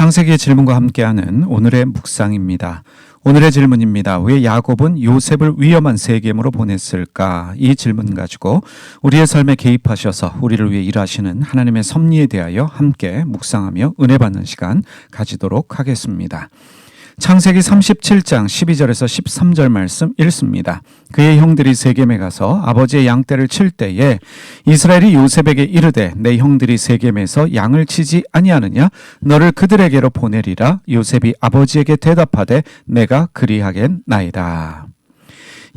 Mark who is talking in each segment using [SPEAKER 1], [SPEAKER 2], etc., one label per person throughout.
[SPEAKER 1] 창세기의 질문과 함께하는 오늘의 묵상입니다. 오늘의 질문입니다. 왜 야곱은 요셉을 위험한 세겜으로 보냈을까? 이 질문 가지고 우리의 삶에 개입하셔서 우리를 위해 일하시는 하나님의 섭리에 대하여 함께 묵상하며 은혜 받는 시간 가지도록 하겠습니다. 창세기 37장 12절에서 13절 말씀 읽습니다. 그의 형들이 세겜에 가서 아버지의 양떼를 칠 때에 이스라엘이 요셉에게 이르되 내 형들이 세겜에서 양을 치지 아니하느냐 너를 그들에게로 보내리라. 요셉이 아버지에게 대답하되 내가 그리하겠나이다.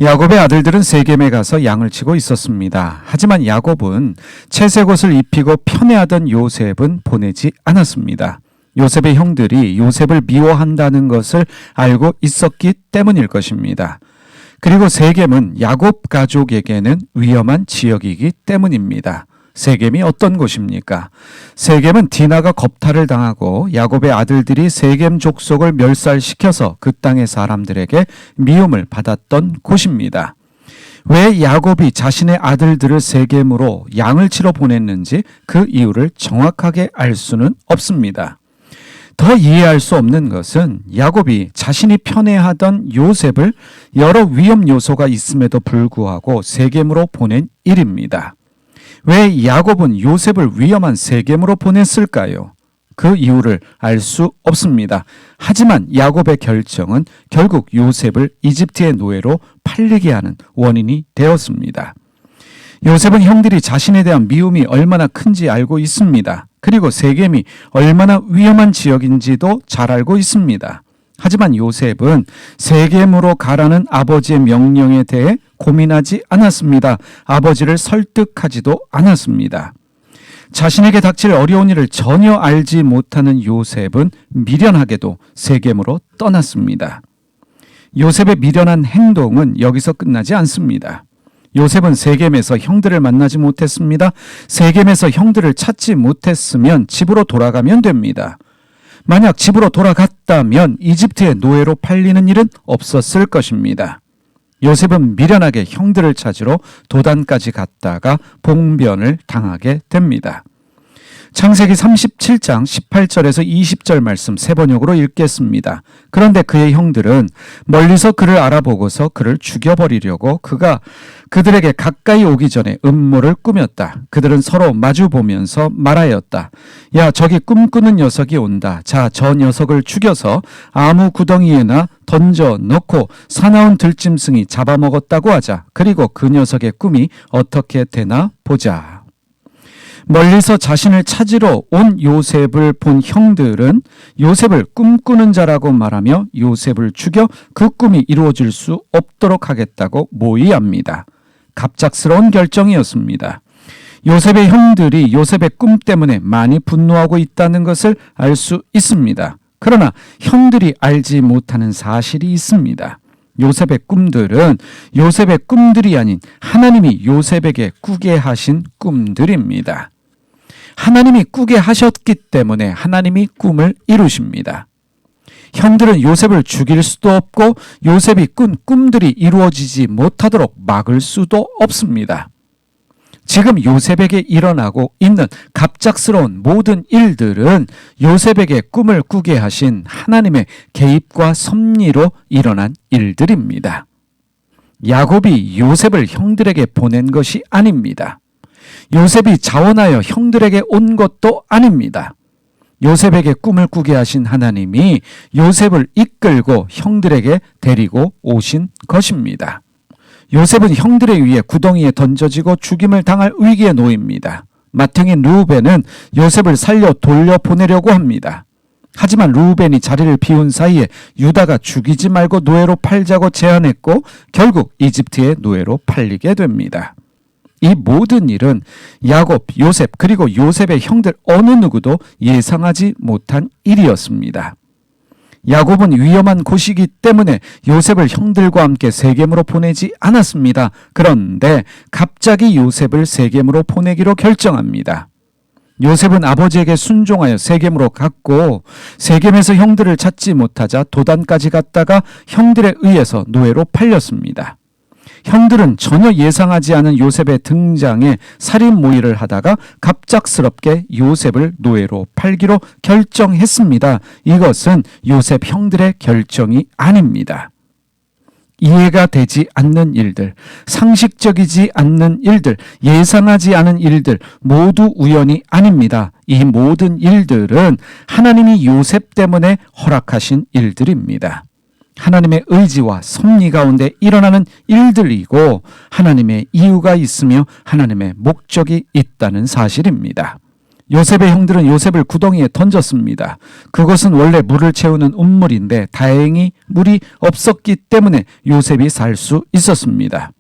[SPEAKER 1] 야곱의 아들들은 세겜에 가서 양을 치고 있었습니다. 하지만 야곱은 채색 옷을 입히고 편애하던 요셉은 보내지 않았습니다. 요셉의 형들이 요셉을 미워한다는 것을 알고 있었기 때문일 것입니다. 그리고 세겜은 야곱 가족에게는 위험한 지역이기 때문입니다. 세겜이 어떤 곳입니까? 세겜은 디나가 겁탈을 당하고 야곱의 아들들이 세겜 족속을 멸살시켜서 그 땅의 사람들에게 미움을 받았던 곳입니다. 왜 야곱이 자신의 아들들을 세겜으로 양을 치러 보냈는지 그 이유를 정확하게 알 수는 없습니다. 더 이해할 수 없는 것은 야곱이 자신이 편애하던 요셉을 여러 위험 요소가 있음에도 불구하고 세겜으로 보낸 일입니다. 왜 야곱은 요셉을 위험한 세겜으로 보냈을까요? 그 이유를 알 수 없습니다. 하지만 야곱의 결정은 결국 요셉을 이집트의 노예로 팔리게 하는 원인이 되었습니다. 요셉은 형들이 자신에 대한 미움이 얼마나 큰지 알고 있습니다. 그리고 세겜이 얼마나 위험한 지역인지도 잘 알고 있습니다. 하지만 요셉은 세겜으로 가라는 아버지의 명령에 대해 고민하지 않았습니다. 아버지를 설득하지도 않았습니다. 자신에게 닥칠 어려운 일을 전혀 알지 못하는 요셉은 미련하게도 세겜으로 떠났습니다. 요셉의 미련한 행동은 여기서 끝나지 않습니다. 요셉은 세겜에서 형들을 만나지 못했습니다. 세겜에서 형들을 찾지 못했으면 집으로 돌아가면 됩니다. 만약 집으로 돌아갔다면 이집트의 노예로 팔리는 일은 없었을 것입니다. 요셉은 미련하게 형들을 찾으러 도단까지 갔다가 봉변을 당하게 됩니다. 창세기 37장 18절에서 20절 말씀 세 번역으로 읽겠습니다. 그런데 그의 형들은 멀리서 그를 알아보고서 그를 죽여버리려고 그가 그들에게 가까이 오기 전에 음모를 꾸몄다. 그들은 서로 마주보면서 말하였다. 야, 저기 꿈꾸는 녀석이 온다. 자, 저 녀석을 죽여서 아무 구덩이에나 던져 넣고 사나운 들짐승이 잡아먹었다고 하자. 그리고 그 녀석의 꿈이 어떻게 되나 보자. 멀리서 자신을 찾으러 온 요셉을 본 형들은 요셉을 꿈꾸는 자라고 말하며 요셉을 죽여 그 꿈이 이루어질 수 없도록 하겠다고 모의합니다. 갑작스러운 결정이었습니다. 요셉의 형들이 요셉의 꿈 때문에 많이 분노하고 있다는 것을 알 수 있습니다. 그러나 형들이 알지 못하는 사실이 있습니다. 요셉의 꿈들은 요셉의 꿈들이 아닌 하나님이 요셉에게 꾸게 하신 꿈들입니다. 하나님이 꾸게 하셨기 때문에 하나님이 꿈을 이루십니다. 형들은 요셉을 죽일 수도 없고 요셉이 꾼 꿈들이 이루어지지 못하도록 막을 수도 없습니다. 지금 요셉에게 일어나고 있는 갑작스러운 모든 일들은 요셉에게 꿈을 꾸게 하신 하나님의 개입과 섭리로 일어난 일들입니다. 야곱이 요셉을 형들에게 보낸 것이 아닙니다. 요셉이 자원하여 형들에게 온 것도 아닙니다. 요셉에게 꿈을 꾸게 하신 하나님이 요셉을 이끌고 형들에게 데리고 오신 것입니다. 요셉은 형들에 의해 구덩이에 던져지고 죽임을 당할 위기에 놓입니다. 맏형인 르우벤은 요셉을 살려 돌려보내려고 합니다. 하지만 르우벤이 자리를 비운 사이에 유다가 죽이지 말고 노예로 팔자고 제안했고 결국 이집트의 노예로 팔리게 됩니다. 이 모든 일은 야곱, 요셉 그리고 요셉의 형들 어느 누구도 예상하지 못한 일이었습니다. 야곱은 위험한 곳이기 때문에 요셉을 형들과 함께 세겜으로 보내지 않았습니다. 그런데 갑자기 요셉을 세겜으로 보내기로 결정합니다. 요셉은 아버지에게 순종하여 세겜으로 갔고 세겜에서 형들을 찾지 못하자 도단까지 갔다가 형들에 의해서 노예로 팔렸습니다. 형들은 전혀 예상하지 않은 요셉의 등장에 살인 모의를 하다가 갑작스럽게 요셉을 노예로 팔기로 결정했습니다. 이것은 요셉 형들의 결정이 아닙니다. 이해가 되지 않는 일들, 상식적이지 않는 일들, 예상하지 않은 일들 모두 우연이 아닙니다. 이 모든 일들은 하나님이 요셉 때문에 허락하신 일들입니다. 하나님의 의지와 섭리 가운데 일어나는 일들이고 하나님의 이유가 있으며 하나님의 목적이 있다는 사실입니다. 요셉의 형들은 요셉을 구덩이에 던졌습니다. 그것은 원래 물을 채우는 운물인데 다행히 물이 없었기 때문에 요셉이 살 수 있었습니다.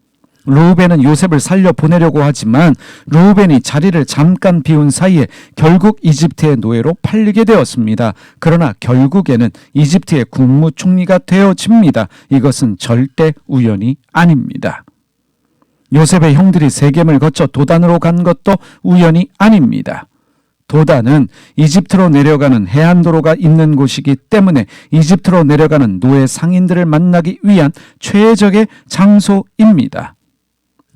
[SPEAKER 1] 르우벤은 요셉을 살려 보내려고 하지만 르우벤이 자리를 잠깐 비운 사이에 결국 이집트의 노예로 팔리게 되었습니다. 그러나 결국에는 이집트의 국무총리가 되어집니다. 이것은 절대 우연이 아닙니다. 요셉의 형들이 세겜을 거쳐 도단으로 간 것도 우연이 아닙니다. 도단은 이집트로 내려가는 해안도로가 있는 곳이기 때문에 이집트로 내려가는 노예 상인들을 만나기 위한 최적의 장소입니다.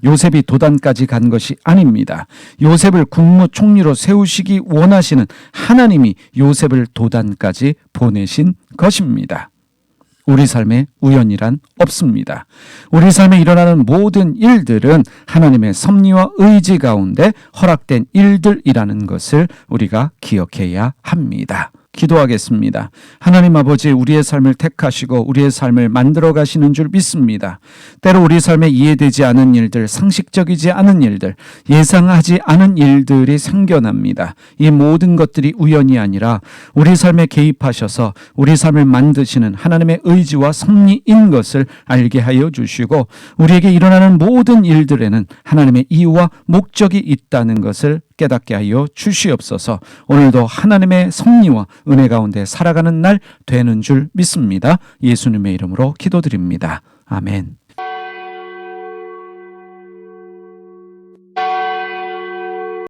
[SPEAKER 1] 요셉이 도단까지 간 것이 아닙니다. 요셉을 국무총리로 세우시기 원하시는 하나님이 요셉을 도단까지 보내신 것입니다. 우리 삶에 우연이란 없습니다. 우리 삶에 일어나는 모든 일들은 하나님의 섭리와 의지 가운데 허락된 일들이라는 것을 우리가 기억해야 합니다. 기도하겠습니다. 하나님 아버지, 우리의 삶을 택하시고 우리의 삶을 만들어 가시는 줄 믿습니다. 때로 우리 삶에 이해되지 않은 일들, 상식적이지 않은 일들, 예상하지 않은 일들이 생겨납니다. 이 모든 것들이 우연이 아니라 우리 삶에 개입하셔서 우리 삶을 만드시는 하나님의 의지와 섭리인 것을 알게 하여 주시고 우리에게 일어나는 모든 일들에는 하나님의 이유와 목적이 있다는 것을 깨닫게 하여 주시옵소서. 오늘도 하나님의 섭리와 은혜 가운데 살아가는 날 되는 줄 믿습니다. 예수님의 이름으로 기도드립니다. 아멘.